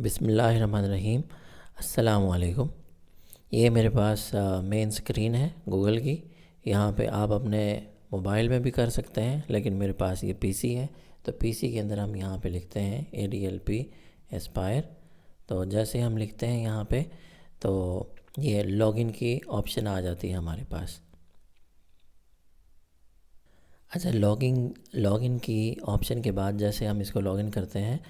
बिस्मिल्लाहिर्रहमानिर्रहीम। अस्सलामु अलैकुम। ये मेरे पास मेन स्क्रीन है गूगल की। यहाँ पे आप अपने मोबाइल में भी कर सकते हैं, लेकिन मेरे पास ये पीसी है, तो पीसी के अंदर हम यहाँ पे लिखते हैं ADLP एस्पायर। तो जैसे हम लिखते हैं यहाँ पे, तो ये लॉगिन की ऑप्शन आ जाती है हमारे पास। अच्छा, लॉगिन की ऑप्शन के बाद जैसे हम इसको लॉगिन करते हैं,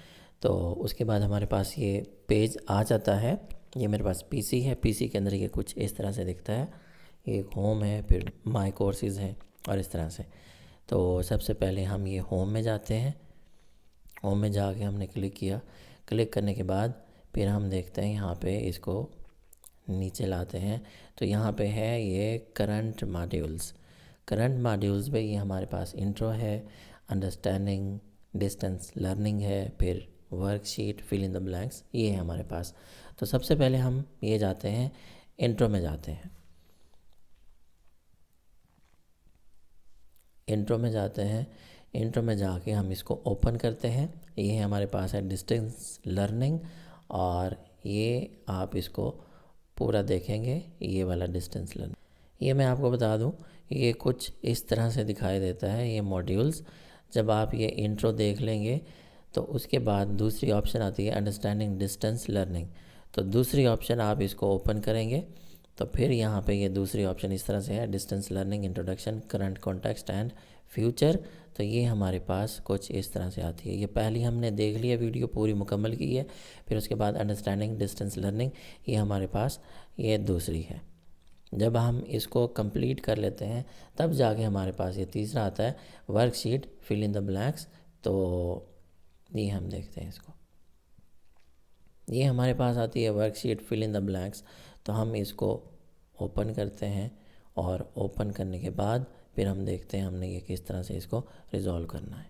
तो उसके बाद हमारे पास ये पेज आ जाता है। ये मेरे पास पीसी है, पीसी के अंदर ये कुछ इस तरह से दिखता है। ये होम है, फिर माय कोर्सेज़ है और इस तरह से। तो सबसे पहले हम ये होम में जाते हैं। होम में जाके हमने क्लिक किया। क्लिक करने के बाद फिर हम देखते हैं यहाँ पे, इसको नीचे लाते हैं तो यहाँ पे है ये करंट मॉड्यूल्स। करंट मॉड्यूल्स में ये हमारे पास इंट्रो है, अंडरस्टैंडिंग डिस्टेंस लर्निंग है, फिर worksheet, fill in the blanks, ये है हमारे पास। तो सबसे पहले हम ये जाते हैं, इंट्रो में जाते हैं। इंट्रो में जाते हैं। इंट्रो में जाके हम इसको ओपन करते हैं। ये हमारे पास है डिस्टेंस लर्निंग, और ये आप इसको पूरा देखेंगे, ये वाला डिस्टेंस लर्निंग। ये मैं आपको बता दूं, ये कुछ इस तरह से दिखाई देता है ये मॉड्यूल्स। जब आप ये इंट्रो देख लेंगे तो उसके बाद दूसरी ऑप्शन आती है अंडरस्टैंडिंग डिस्टेंस लर्निंग। तो दूसरी ऑप्शन आप इसको ओपन करेंगे तो फिर यहाँ पे ये दूसरी ऑप्शन इस तरह से है, distance learning introduction, current context and future. तो ये हमारे पास कुछ इस तरह से आती है। ये पहली हमने देख लिया, वीडियो पूरी मुकम्मल की है। फिर उसके बाद अंडरस्टैंडिंग डिस्टेंस लर्निंग, ये हमारे पास ये दूसरी है। जब हम इसको कंप्लीट कर लेते हैं तब जाके हमारे पास ये तीसरा आता है, worksheet, fill in the blanks. तो ये हम देखते हैं इसको, ये हमारे पास आती है worksheet, fill in the blanks. तो हम इसको ओपन करते हैं, और ओपन करने के बाद फिर हम देखते हैं हमने ये किस तरह से इसको रिज़ॉल्व करना है।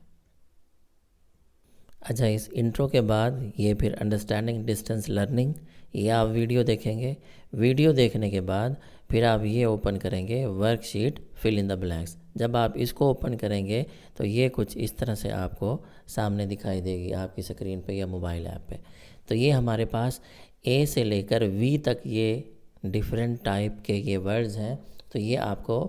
अच्छा, इस इंट्रो के बाद ये फिर अंडरस्टैंडिंग डिस्टेंस लर्निंग, ये आप वीडियो देखेंगे। वीडियो देखने के बाद फिर आप ये ओपन करेंगे, worksheet, fill in the blanks. जब आप इसको ओपन करेंगे तो ये कुछ इस तरह से आपको सामने दिखाई देगी आपकी स्क्रीन पे या मोबाइल ऐप पे। तो ये हमारे पास ए से लेकर वी तक ये डिफरेंट टाइप के ये वर्ड्स हैं। तो ये आपको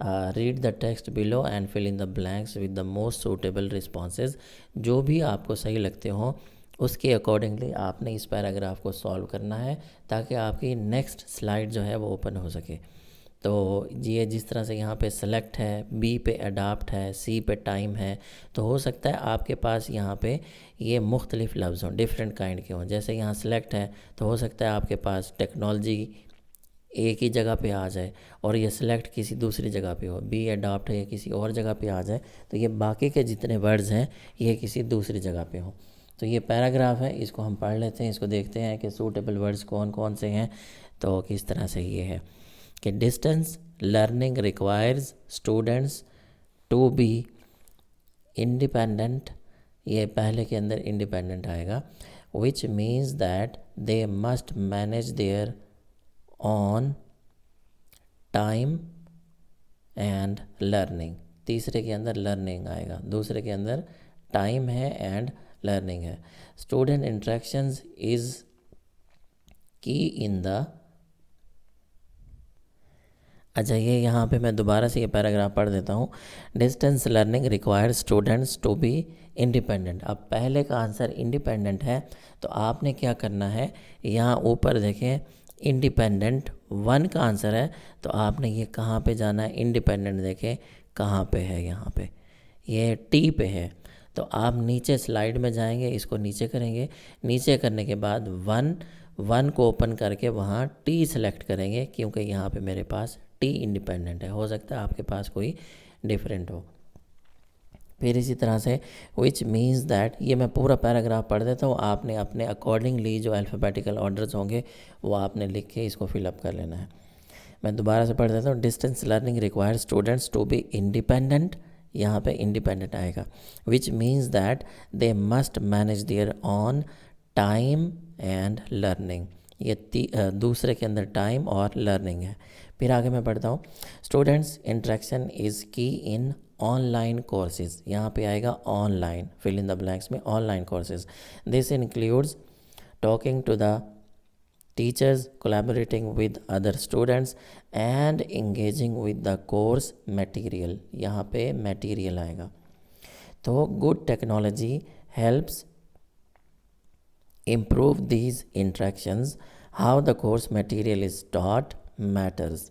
read the text below and fill in the blanks with the most suitable responses. जो भी आपको सही लगते हों उसके अकॉर्डिंगली आपने इस पैराग्राफ को सॉल्व करना है, ताकि आपकी नेक्स्ट स्लाइड जो है वो ओपन हो सके। तो ये जिस तरह से यहाँ पे सेलेक्ट है, बी पे अडाप्ट है, सी पे टाइम है, तो हो सकता है आपके पास यहाँ पे ये मुख्तलिफ लफ्ज़ हों, डिफरेंट काइंड के हों। जैसे यहाँ सेलेक्ट है तो हो सकता है आपके पास टेक्नोलॉजी एक ही जगह पे आ जाए, और ये सिलेक्ट किसी दूसरी जगह पे हो। बी अडॉप्ट है, ये किसी और जगह पे आ जाए, तो ये बाकी के जितने वर्ड्स हैं ये किसी दूसरी जगह पे हो। तो ये पैराग्राफ है, इसको हम पढ़ लेते हैं, इसको देखते हैं कि सूटेबल वर्ड्स कौन कौन से हैं। तो किस तरह से ये है कि distance learning requires students to be independent, ये पहले के अंदर इंडिपेंडेंट आएगा, which means that they must manage their own time and learning. तीसरे के अंदर लर्निंग आएगा, दूसरे के अंदर टाइम है एंड लर्निंग है। स्टूडेंट इंट्रैक्शंस इज की इन द। अच्छा, ये यहाँ पे मैं दोबारा से ये पैराग्राफ पढ़ देता हूँ। Distance learning required students to be independent. अब पहले का आंसर इंडिपेंडेंट है, तो आपने क्या करना है, यहाँ ऊपर देखें इंडिपेंडेंट 1 का आंसर है, तो आपने ये कहाँ पे जाना है, इंडिपेंडेंट देखें कहाँ पे है, यहाँ पे ये टी पे है। तो आप नीचे स्लाइड में जाएंगे, इसको नीचे करेंगे, नीचे करने के बाद 1 को ओपन करके वहाँ टी सेलेक्ट करेंगे, क्योंकि यहाँ पे मेरे पास टी इंडिपेंडेंट है। हो सकता है आपके पास कोई डिफरेंट हो। फिर इसी तरह से विच मीन्स दैट, ये मैं पूरा पैराग्राफ पढ़ देता हूँ, आपने अपने अकॉर्डिंगली जो अल्फ़ाबेटिकल ऑर्डर्स होंगे वो आपने लिख के इसको फिलअप कर लेना है। मैं दोबारा से पढ़ देता हूँ। Distance learning require students to be independent, यहाँ पे इंडिपेंडेंट आएगा, which means that they must manage their own time and learning. ये दूसरे के अंदर टाइम और लर्निंग है। फिर आगे मैं पढ़ता हूँ। स्टूडेंट्स इंट्रैक्शन इज़ की इन ऑनलाइन कोर्सेज, यहाँ पे आएगा online, fill in the blanks में online courses. This includes talking to the teachers, collaborating with other students and engaging with the course material. यहाँ पे material आएगा. तो good technology helps improve these interactions. How the course material is taught matters.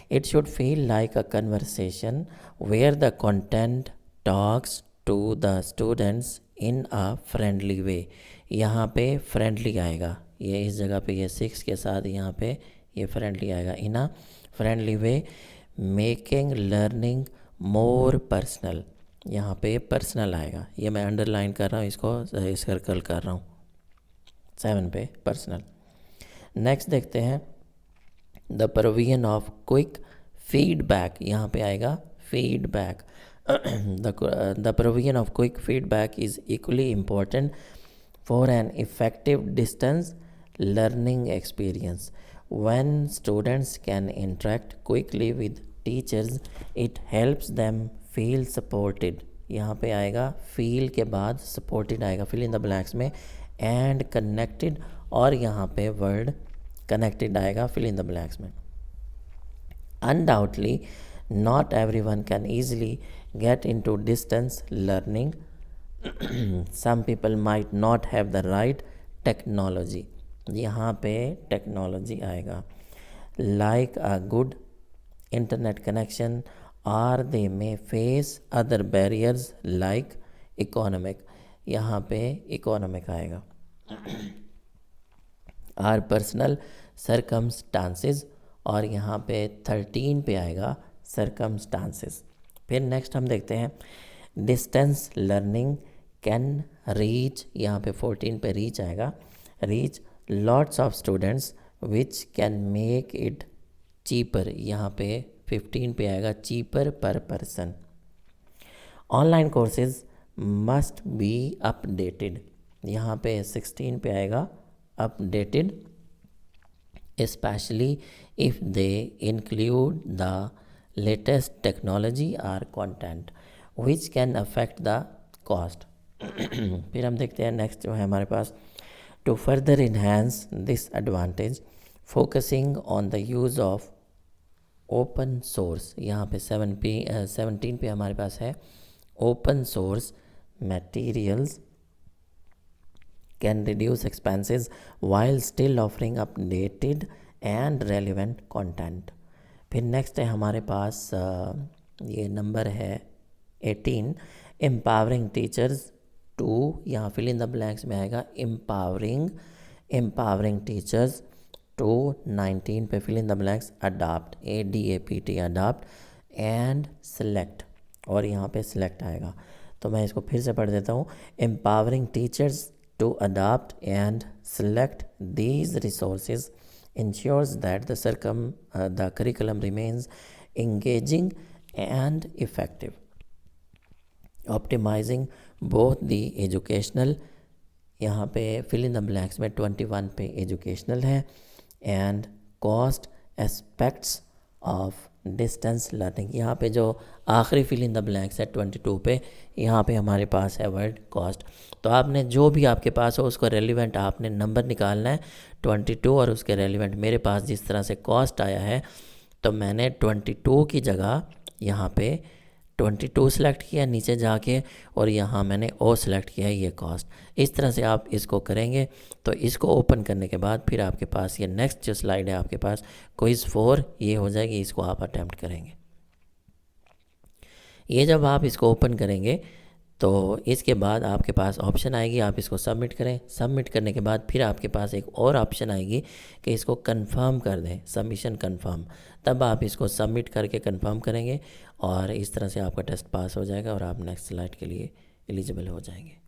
It should feel like a conversation where the content talks to the students in a friendly way. यहाँ पे friendly आएगा, ये इस जगह पे ये 6 के साथ यहाँ पे ये फ्रेंडली आएगा. In a friendly way making learning more personal. यहाँ पे पर्सनल आएगा, ये मैं अंडरलाइन कर रहा हूँ, इसको सर्कल कर रहा हूँ 7 पे पर्सनल. नेक्स्ट देखते हैं the provision of quick feedback. यहाँ पे आएगा feedback. The provision of quick feedback is equally important for an effective distance learning experience. When students can interact quickly with teachers, it helps them feel supported. यहाँ पे आएगा feel के बाद supported आएगा fill in the blanks में, and connected, और यहाँ पे word connected आएगा fill in the blanks में. Undoubtedly, not everyone can easily get into distance learning. Some people might not have the right technology. यहाँ पे technology आएगा like a good internet connection, or they may face other barriers like economic. यहाँ पे economic आएगा. Our personal circumstances, और यहाँ पे 13 पे आएगा circumstances. फिर नेक्स्ट हम देखते हैं डिस्टेंस लर्निंग कैन रीच. यहाँ पे 14 पे रीच आएगा. Reach lots of students which can make it cheaper. यहाँ पे 15 पे आएगा चीपर पर person. Online courses must be updated. यहाँ पे 16 पे आएगा updated, especially if they include the latest technology or content which can affect the cost. फिर हम देखते हैं नेक्स्ट जो है हमारे पास to further enhance this advantage, focusing on the use of open source. यहाँ पे 17 पे हमारे पास है open source materials can reduce expenses while still offering updated and relevant content. फिर नेक्स्ट है हमारे पास ये नंबर है 18 empowering teachers to, यहाँ fill in the blanks में आएगा empowering teachers to. 19 पे fill in the blanks adopt, ADAPT adopt and select, और यहाँ पे select आएगा. तो मैं इसको फिर से पढ़ देता हूँ. empowering teachers to adopt and select these resources ensures that the curriculum remains engaging and effective, optimizing both the educational, यहाँ पे fill in the blanks में 21 पे educational है, and cost aspects of distance learning. यहाँ पे जो आखिरी fill in the blanks है 22 पे, यहाँ पे हमारे पास है वर्ड cost. तो आपने जो भी आपके पास हो उसको रेलिवेंट आपने नंबर निकालना है 22, और उसके रेलिवेंट मेरे पास जिस तरह से कॉस्ट आया है तो मैंने 22 की जगह यहाँ पे 22 सेलेक्ट किया नीचे जाके, और यहाँ मैंने ओ सेलेक्ट किया है ये कॉस्ट. इस तरह से आप इसको करेंगे तो इसको ओपन करने के बाद फिर आपके पास ये नेक्स्ट जो स्लाइड है आपके पास क्विज़ 4 ये हो जाएगी. इसको आप अटैम्प्ट करेंगे. ये जब आप इसको ओपन करेंगे तो इसके बाद आपके पास ऑप्शन आएगी, आप इसको सबमिट करें. सबमिट करने के बाद फिर आपके पास एक और ऑप्शन आएगी कि इसको कंफर्म कर दें, सबमिशन कंफर्म. तब आप इसको सबमिट करके कंफर्म करेंगे और इस तरह से आपका टेस्ट पास हो जाएगा और आप नेक्स्ट स्लाइड के लिए एलिजिबल हो जाएंगे.